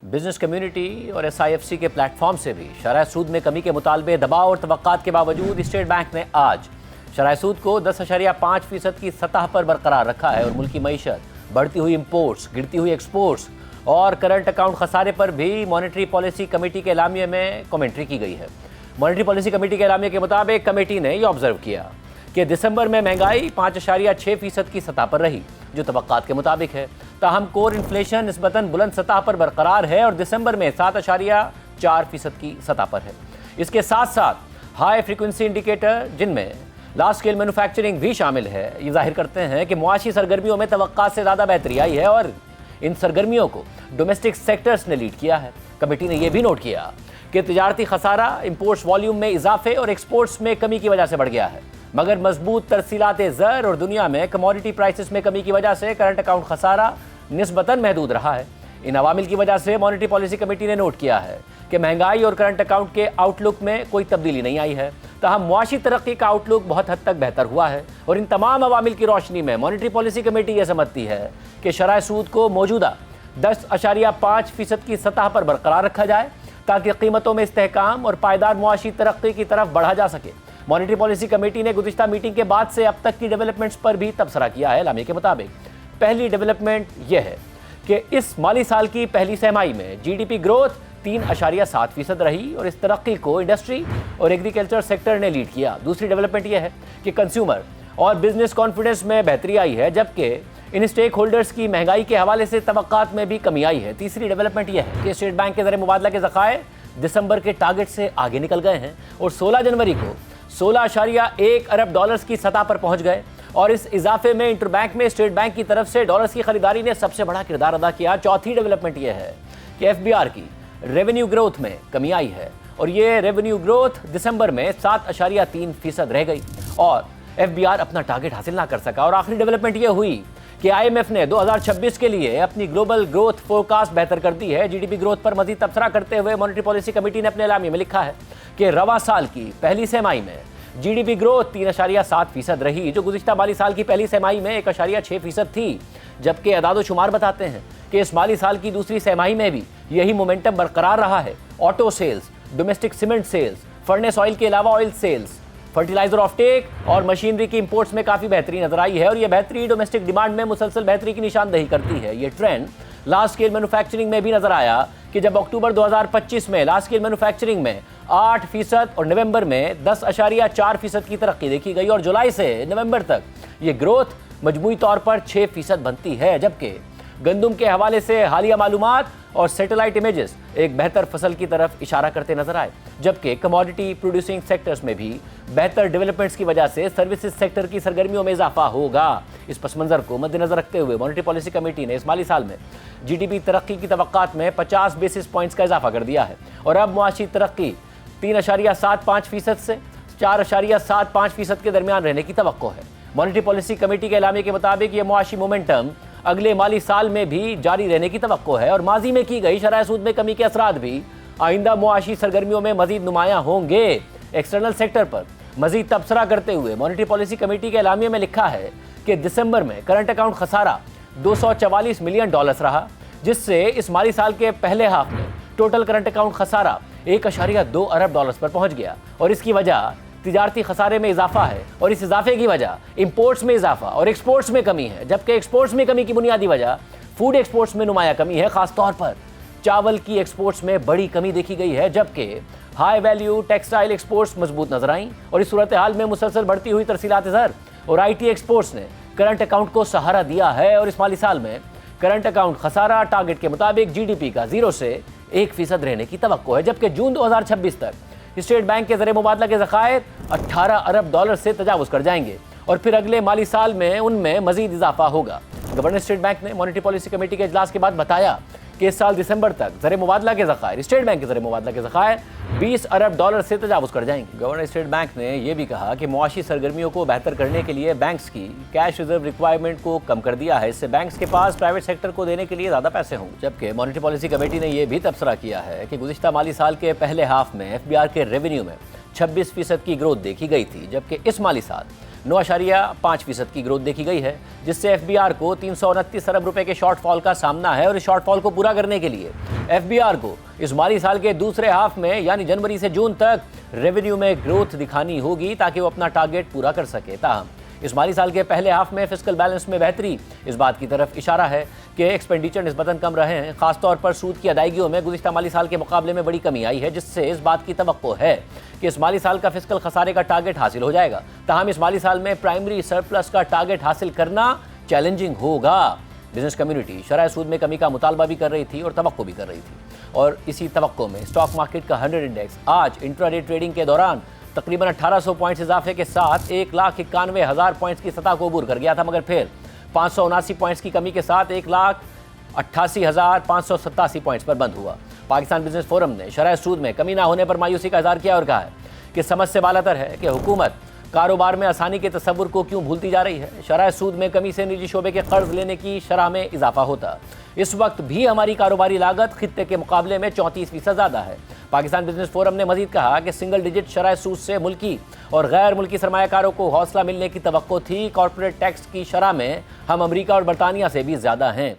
Business community और SIFC के platform से भी शरह सूद में कमी के मुतालबे दबाव और तवक्कात के बावजूद स्टेट बैंक ने आज शरह सूद को 10.5% की सतह पर बरकरार रखा है और मुल्की मईशत, बढ़ती हुई इम्पोर्ट्स, गिरती हुई एक्सपोर्ट्स और करंट अकाउंट खसारे पर भी मॉनेटरी पॉलिसी कमेटी के एलामिये में कमेंट्री की गई है। मॉनेटरी पॉलिसी कमेटी के एलामिये के मुताबिक कमेटी ने यह ऑब्जर्व किया कि दिसंबर में महंगाई 5.6% की सतह पर रही, जो तवक्कात के मुताबिक है। ताहम कोर इन्फ्लेशन निस्बतन बुलंद सतह पर बरकरार है और दिसंबर में 7.4% की सतह पर है। इसके साथ साथ हाई फ्रीक्वेंसी इंडिकेटर, जिनमें लार्ज स्केल मैन्युफैक्चरिंग भी शामिल है, ये जाहिर करते हैं कि मुआशी सरगर्मियों में तवक्कात से ज़्यादा बेहतरी आई है और इन सरगर्मियों को डोमेस्टिक सेक्टर्स ने लीड किया है। कमेटी ने यह भी नोट किया कि तिजारती खसारा इंपोर्ट्स वॉल्यूम में इजाफे और एक्सपोर्ट्स में कमी की वजह से बढ़ गया है, मगर मजबूत तरसीलात ज़र और दुनिया में कमोडिटी प्राइसेस में कमी की वजह से करंट अकाउंट खसारा निस्बतन महदूद रहा है। इन अवामिल की वजह से मॉनेटरी पॉलिसी कमेटी ने नोट किया है कि महंगाई और करंट अकाउंट के आउटलुक में कोई तब्दीली नहीं आई है, ताहम मुआशी तरक्की का आउटलुक बहुत हद तक बेहतर हुआ है। और इन तमाम अवामिल की रोशनी में मॉनेटरी पॉलिसी कमेटी यह समझती है कि शरह सूद को मौजूदा 10.5% की सतह पर बरकरार रखा जाए ताकि कीमतों में इस्तेहकाम और पायदार मुआशी तरक्की की तरफ बढ़ा जा सके। मॉनेटरी पॉलिसी कमेटी ने गुज़िश्ता मीटिंग के बाद से अब तक की डेवलपमेंट्स पर भी तबसरा किया है। एलामिये के मुताबिक पहली डेवलपमेंट यह है कि इस माली साल की पहली सहमाही में GDP ग्रोथ 3.7% रही और इस तरक्की को इंडस्ट्री और एग्रीकल्चर सेक्टर ने लीड किया। दूसरी डेवलपमेंट यह है कि कंज्यूमर और बिजनेस कॉन्फिडेंस में बेहतरी आई है, जबकि इन स्टेक होल्डर्स की महंगाई के हवाले से तवक्कात में भी कमी आई है। तीसरी डेवलपमेंट यह है कि स्टेट बैंक के ज़र मुबादला के ज़खायर दिसंबर के टारगेट से आगे निकल गए हैं और 16 जनवरी को $16.1 अरब की सतह पर पहुंच गए और इस इजाफे में इंटरबैंक में स्टेट बैंक की तरफ से डॉलर्स की खरीदारी ने सबसे बड़ा किरदार अदा किया। चौथी डेवलपमेंट यह है कि FBR की रेवेन्यू ग्रोथ में कमी आई है और ये रेवेन्यू ग्रोथ दिसंबर में 7.3% रह गई और FBR अपना टारगेट हासिल ना कर सका। और आखिरी डेवलपमेंट यह हुई कि IMF ने 2026 के लिए अपनी ग्लोबल ग्रोथ फोरकास्ट बेहतर कर दी है। GDP ग्रोथ पर मजीद तबसरा करते हुए मॉनेटरी पॉलिसी कमेटी ने अपने एलामिये में लिखा है कि रवा साल की पहली सहमाही में GDP ग्रोथ 3.7% रही, जो गुज़िश्ता माली साल की पहली सहमाही में 1.6% थी, जबकि अदाद शुमार बताते हैं कि इस माली साल की दूसरी सहमाही में भी यही मोमेंटम बरकरार रहा है। Auto sales, domestic cement sales, furnace oil के अलावा ऑयल सेल्स, फर्टिलाइजर ऑफटेक और मशीनरी की इंपोर्ट्स में काफ़ी बेहतरी नजर आई है और यह बेहतरी डोमेस्टिक डिमांड में मुसलसल बेहतरी की निशानदही करती है। ये ट्रेंड लार्ज स्केल मैन्युफैक्चरिंग में भी नजर आया कि जब अक्टूबर 2025 में लार्ज स्केल मैन्युफैक्चरिंग में 8% और नवंबर में 10.4% की तरक्की देखी गई और जुलाई से नवंबर तक ये ग्रोथ मजमूई तौर पर 6% बनती है। जबकि गंदुम के हवाले से हालिया मालूमात और सैटेलाइट इमेजेस एक बेहतर फसल की तरफ इशारा करते नजर आए, जबकि कमोडिटी प्रोड्यूसिंग सेक्टर्स में भी बेहतर डेवलपमेंट्स की वजह से सर्विसेज सेक्टर की सरगर्मियों में इजाफा होगा। इस पस मंजर को मद्देनजर रखते हुए मॉनेटरी पॉलिसी कमेटी ने इस माली साल में GDP तरक्की की तवक्कात में 50 बेसिस पॉइंट्स का इजाफा कर दिया है और अब मुआशी तरक्की 3.75% से 4.75% के दरमियान रहने की तवक्को है। मॉनेटरी पॉलिसी कमेटी के एलामिये के मुताबिक ये मुआशी मोमेंटम अगले माली साल में भी जारी रहने की तवक्को है और माजी में की गई शरह सूद में कमी के असरात भी आइंदा मुआशी सरगर्मियों में मजीद नुमायां होंगे। एक्सटर्नल सेक्टर पर मजीद तबसरा करते हुए मॉनेटरी पॉलिसी कमेटी के एलामिये में लिखा है कि दिसंबर में करंट अकाउंट खसारा $244 मिलियन रहा, जिससे इस माली साल के पहले हाफ में टोटल करंट अकाउंट खसारा $1.2 अरब पर पहुंच गया और इसकी वजह तिजारती खसारे में इजाफा है और इस इजाफे की वजह इंपोर्ट्स में इजाफा और एक्सपोर्ट्स में कमी है, जबकि एक्सपोर्ट्स में कमी की बुनियादी वजह फूड एक्सपोर्ट्स में नुमाया कमी है। खासतौर पर चावल की एक्सपोर्ट्स में बड़ी कमी देखी गई है, जबकि हाई वैल्यू टेक्सटाइल एक्सपोर्ट्स मजबूत नजर आई और इस सूरत हाल में मुसलसल बढ़ती हुई तरसीलात ज़र और IT एक्सपोर्ट्स ने करंट अकाउंट को सहारा दिया है और इस माली साल में करंट अकाउंट खसारा टारगेट के मुताबिक GDP का 0 से 1% रहने की तवक्को है, जबकि जून 2026 तक स्टेट बैंक के ज़र मुबादला के ज़खायर $18 अरब से तजावुज़ कर जाएंगे और फिर अगले माली साल में उनमें मजीद इजाफा होगा। गवर्नर स्टेट बैंक ने मॉनेटरी पॉलिसी कमेटी के इजलास के बाद बताया कि इस साल दिसंबर तक ज़र मुबादला के ज़खायर स्टेट बैंक के ज़र मुबादला के ज़खायर $20 अरब से तजावुज़ कर जाएंगे। गवर्नर स्टेट बैंक ने यह भी कहा कि मुआशी सरगर्मियों को बेहतर करने के लिए बैंक्स की कैश रिजर्व रिक्वायरमेंट को कम कर दिया है, इससे बैंक्स के पास प्राइवेट सेक्टर को देने के लिए ज़्यादा पैसे होंगे। जबकि मॉनेटरी पॉलिसी कमेटी ने यह भी तबसरा किया है कि गुज़िश्ता माली साल के पहले हाफ में FBR के रेवेन्यू में 26% की ग्रोथ देखी गई थी, जबकि इस माली साल 9.5% की ग्रोथ देखी गई है, जिससे एफबीआर को 329 अरब रुपए के शॉर्टफॉल का सामना है। और इस शॉर्टफॉल को पूरा करने के लिए एफबीआर को इस माली साल के दूसरे हाफ में यानी जनवरी से जून तक रेवेन्यू में ग्रोथ दिखानी होगी ताकि वो अपना टारगेट पूरा कर सके। ताहम इस माली साल के पहले हाफ में फिस्कल बैलेंस में बेहतरी इस बात की तरफ इशारा है कि एक्सपेंडिचर निस्बतन कम रहे हैं। खासतौर पर सूद की अदायगियों में गुज़िश्ता माली साल के मुकाबले में बड़ी कमी आई है, जिससे इस बात की तवक्को है कि इस माली साल का फिस्कल खसारे का टारगेट हासिल हो जाएगा। ताहम इस माली साल में प्राइमरी सरप्लस का टारगेट हासिल करना चैलेंजिंग होगा। बिजनेस कम्युनिटी शरह सूद में कमी का मुतालबा भी कर रही थी और तवक्को भी कर रही थी। और इसी तवक्को में स्टॉक मार्केट का 100 इंडेक्स आज इंट्राडे ट्रेडिंग के दौरान तकरीबन 1800 पॉइंट्स इजाफे के साथ 1,91,000 पॉइंट्स की सतह को अबूर कर गया था, मगर फिर 579 पॉइंट्स की कमी के साथ 1,88,587 पॉइंट्स पर बंद हुआ। पाकिस्तान बिजनेस फोरम ने शरह सूद में कमी ना होने पर मायूसी का इजहार किया और कहा है कि समझ से बालातर है कि हुकूमत कारोबार में आसानी के तस्वुर को क्यों भूलती जा रही है। शरह सूद में कमी से निजी शोबे के कर्ज लेने की शरह में इजाफा होता। इस वक्त भी हमारी कारोबारी लागत खित्ते के मुकाबले में 34% ज़्यादा है। पाकिस्तान बिजनेस फोरम ने मजीद कहा कि सिंगल डिजिट शरह सूद से मुल्की और गैर मुल्की सरमायाकारों को हौसला मिलने की तवक्को थी। कॉर्पोरेट टैक्स की शरह में हम अमरीका और बरतानिया से भी ज़्यादा हैं।